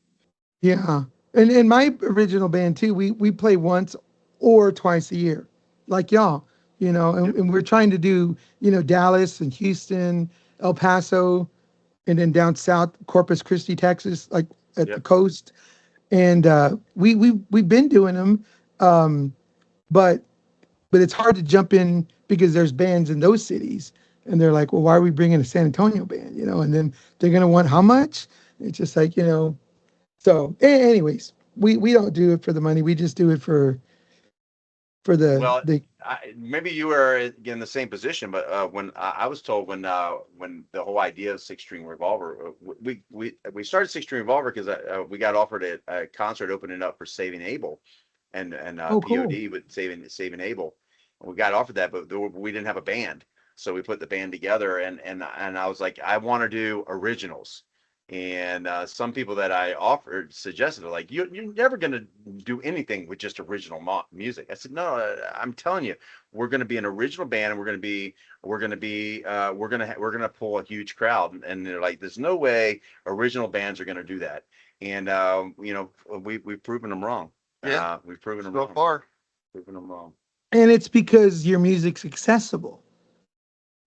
Yeah. And in my original band too, we play once or twice a year, like y'all, and we're trying to do, Dallas and Houston, El Paso, and then down south, Corpus Christi, Texas, like at the coast. And we've been doing them, but it's hard to jump in because there's bands in those cities, and they're like, well, why are we bringing a San Antonio band? And then they're gonna want how much? It's just like So, anyways, we don't do it for the money. We just do it for the. Maybe you were in the same position, but when I was told when the whole idea of Six String Revolver, we started Six String Revolver because we got offered a concert opening up for Saving Abel, and Oh, cool. POD with Saving Abel. We got offered that, but we didn't have a band, so we put the band together, and I was like, I want to do originals. And some people that I offered suggested, like, you're never going to do anything with just original music. I said, no, I'm telling you, we're going to be an original band, and we're going to pull a huge crowd. And they're like, there's no way original bands are going to do that. And we've proven them wrong. Yeah, we've proven them so wrong. far. Proven them wrong. And it's because your music's accessible.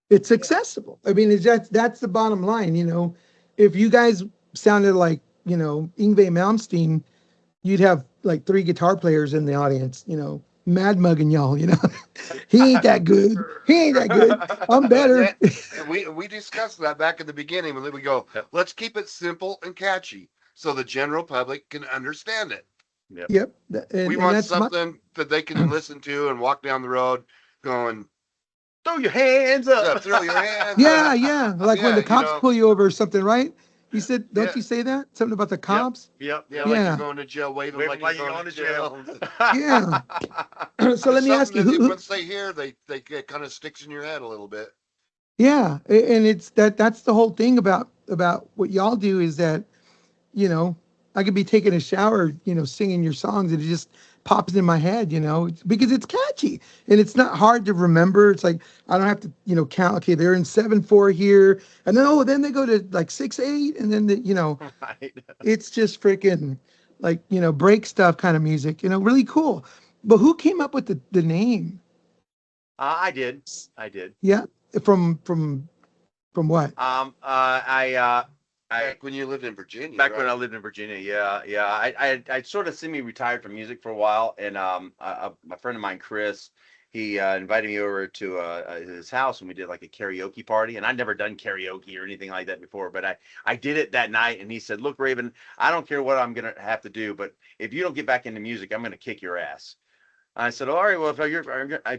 It's accessible. I mean, that's the bottom line. If you guys sounded like, Yngwie Malmsteen, you'd have like 3 guitar players in the audience, mad mugging y'all, He ain't that good. He ain't that good. I'm better. We discussed that back in the beginning when we go, let's keep it simple and catchy so the general public can understand it. Yep. We want something that they can listen to and walk down the road going, throw your hands up. Yeah, throw your hands yeah, up. yeah. Like when the cops pull you over or something, right? You said, don't Yeah. you say that? Something about the cops? Yep. Yeah, like you're going to jail, waving like you're going to jail. Yeah. So let me ask you, who, once they hear, they it kind of sticks in your head a little bit. yeah, and it's that's the whole thing about what y'all do is that, I could be taking a shower, singing your songs, and it just pops in my head, because it's catchy and it's not hard to remember. It's like I don't have to, count. Okay, they're in 7/4 here, and then they go to like 6/8, and then Right. it's just freaking like break stuff kind of music. Really cool. But who came up with the name? I did. Yeah, from what? Back when you lived in Virginia. Back right? when I lived in Virginia, yeah. I sort of semi-retired from music for a while, and my friend of mine, Chris, he invited me over to his house, and we did like a karaoke party. And I'd never done karaoke or anything like that before, but I did it that night. And he said, "Look, Raven, I don't care what I'm gonna have to do, but if you don't get back into music, I'm gonna kick your ass." I said, "All right, well, if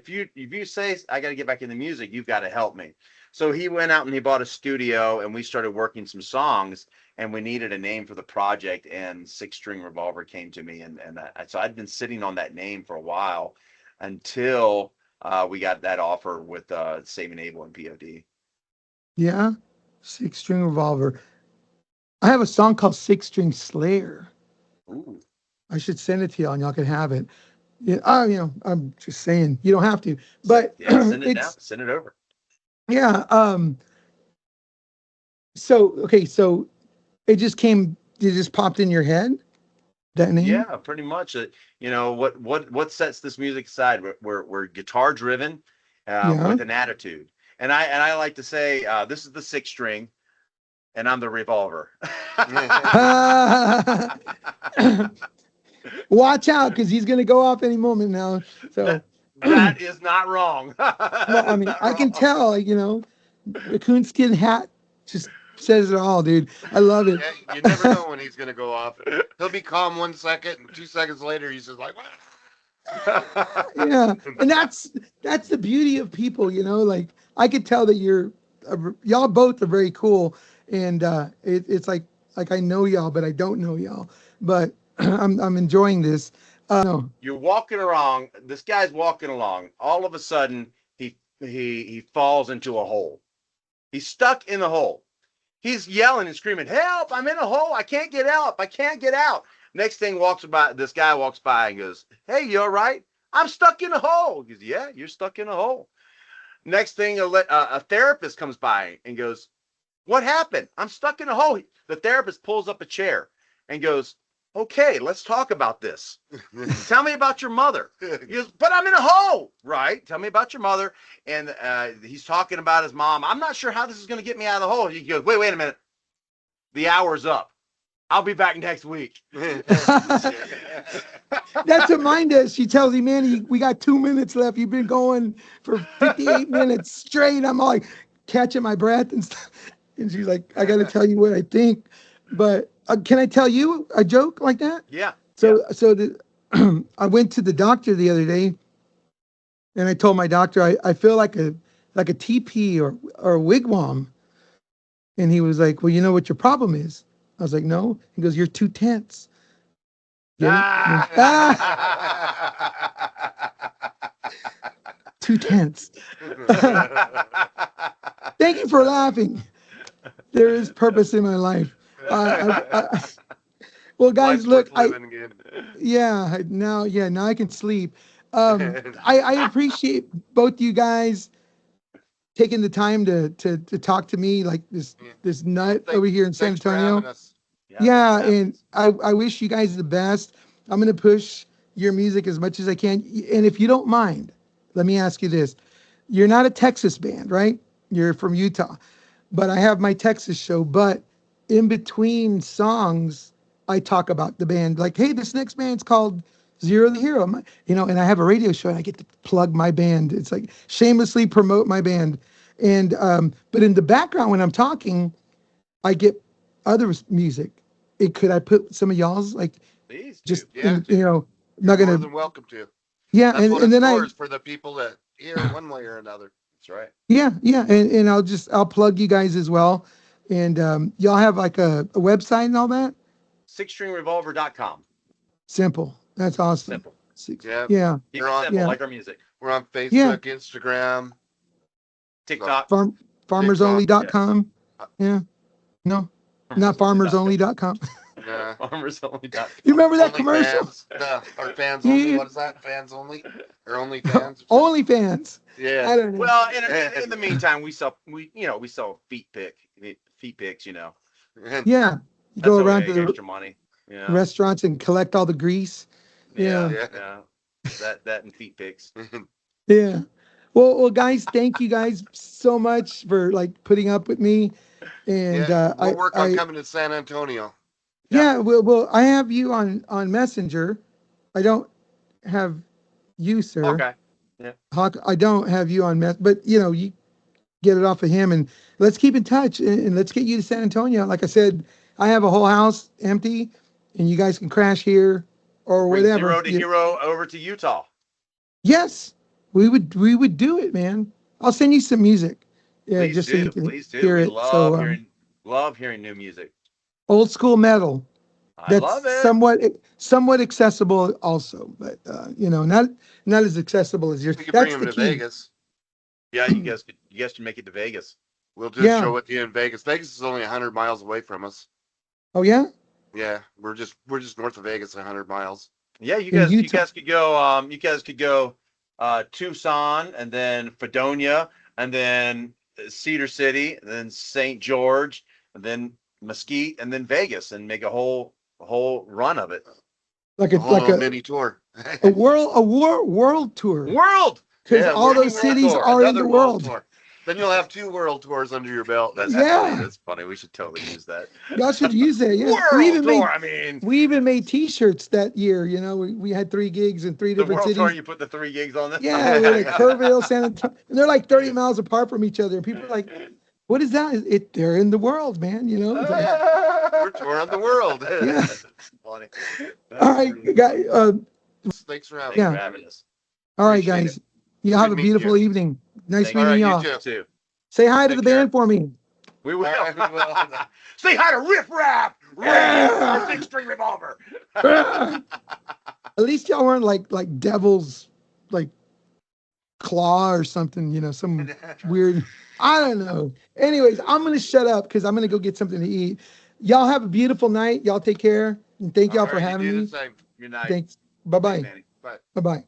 you say I got to get back into music, you've got to help me." So he went out and he bought a studio, and we started working some songs, and we needed a name for the project, and String Revolver came to me, and so I'd been sitting on that name for a while until we got that offer with Saving Abel and POD. Yeah, String Revolver. I have a song called String Slayer. Ooh. I should send it to y'all, and y'all can have it. Yeah, I'm just saying you don't have to, but yeah, send it down, send it over. Yeah. So it just popped in your head, that name? Yeah, pretty much. What sets this music aside? We're guitar driven, with an attitude, and I like to say this is the 6 string, and I'm the revolver. Watch out, because he's gonna go off any moment now. So that is not wrong. Well, I mean, I can tell, the coonskin hat just says it all, dude. I love it. Yeah, you never know when he's gonna go off. He'll be calm 1 second, and 2 seconds later, he's just like, Yeah, and that's the beauty of people, Like I could tell that y'all both are very cool, and it's like I know y'all, but I don't know y'all. But I'm enjoying this. You're walking along. This guy's walking along. All of a sudden, he falls into a hole. He's stuck in the hole. He's yelling and screaming, "Help! I'm in a hole. I can't get out. I can't get out." Next thing this guy walks by and goes, "Hey, you all right? I'm stuck in a hole." He goes, "Yeah, you're stuck in a hole." Next thing, a therapist comes by and goes, "What happened? I'm stuck in a hole." The therapist pulls up a chair and goes, "Okay, let's talk about this. Tell me about your mother." He goes, "But I'm in a hole." "Right, tell me about your mother." And he's talking about his mom. "I'm not sure how this is going to get me out of the hole." He goes, wait a minute. The hour's up. I'll be back next week. That's what mine does. She tells me, "Man, we got 2 minutes left. You've been going for 58 minutes straight." I'm all like catching my breath and stuff. And she's like, "I got to tell you what I think." But can I tell you a joke like that? Yeah. So I went to the doctor the other day, and I told my doctor I feel like a teepee or a wigwam, and he was like, "Well, you know what your problem is?" I was like, "No." He goes, "You're too tense." Get it? Too tense. Thank you for laughing. There is purpose in my life. Well, guys, look, now I can sleep. I appreciate both you guys taking the time to talk to me like this nut over here in San Antonio. Yeah, and I wish you guys the best. I'm gonna push your music as much as I can. And if you don't mind, let me ask you this. You're not a Texas band, right? You're from Utah. But I have my Texas show, but in between songs, I talk about the band. Like, hey, this next band's called Zero the Hero. And I have a radio show and I get to plug my band. It's like shamelessly promote my band. And but in the background when I'm talking, I get other music. Could I put some of y'all's like Please just Yeah, not gonna more than welcome to. Yeah, That's and then scores for the people that hear it one way or another. That's right. Yeah, and I'll plug you guys as well. And y'all have like a website and all that? Sixstringrevolver.com. Simple. That's awesome. Simple. Yeah. Keep it simple, like our music. We're on Facebook, Instagram, TikTok. Farmersonly.com. Yeah. No, not farmersonly.com. Farmersonly.com. You remember that Only commercial? Fans. No, or fans only. Yeah. What is that? Fans only? Or only fans? Only fans. Yeah. I don't know. Well, in the meantime, we sell feet pics. Yeah. You That's go how we around make to the extra money. Yeah. restaurants and collect all the grease. Yeah. Yeah. Yeah. That and feet pics. Yeah. Well, guys, thank you guys so much for like putting up with me. And Yeah, we'll work on I coming to San Antonio. yeah, well, I have you on Messenger. I don't have you, sir. Okay. Yeah. Hawk, I don't have you on but you get it off of him, and let's keep in touch, and let's get you to San Antonio. Like I said, I have a whole house empty, and you guys can crash here or Bring whatever. Zero to Hero over to Utah. Yes, we would do it, man. I'll send you some music. Yeah, Please just do. so you can Please do. hear We it. So love hearing new music. old school metal. I love That's it. somewhat accessible also, but not as accessible as yours. We could bring That's him the to key. Vegas. Yeah, you guys should make it to Vegas. We'll do a Yeah. show with you in Vegas. Vegas is only 100 miles away from us. Oh yeah? Yeah, we're just north of Vegas, 100 miles. Yeah, you In guys Utah. could go Tucson, and then Fredonia, and then Cedar City, and then St. George, and then Mesquite, and then Vegas, and make a whole run of it. Like A whole like little mini tour. a world tour. World. Because Yeah, all those world cities tour. are in Another the world. tour. Then you'll have 2 world tours under your belt. That's Yeah. funny. That's funny. We should totally use that. Y'all should use that. Yeah. World tour. I mean, We even made T-shirts that year. We had 3 gigs in 3 the different world cities. tour. You put the 3 gigs on this. Yeah, we're like Kerrville, San Antonio, and they're like 30 miles apart from each other. And people are like, "What is that?" They're in the world, man. It's like, We're touring the world. yeah. That's funny. That's All right, really- guys. Thanks for having Thanks Yeah. for having us. All right, Appreciate guys. it. You have Good a meeting beautiful you. evening. Nice Thank meeting you. y'all. All right, you You too. Say hi to Take the care. band for me. We will. All right, we will. Say hi to Riff Raff. Yeah. Our big String Revolver. At least y'all weren't like devils, like claw or something. Some weird. I don't know. Anyways, I'm gonna shut up because I'm gonna go get something to eat. Y'all have a beautiful night. Y'all take care, and thank y'all All for right, you having do me. the same. Good night. Thanks. Bye bye. Manny. Bye. Bye bye.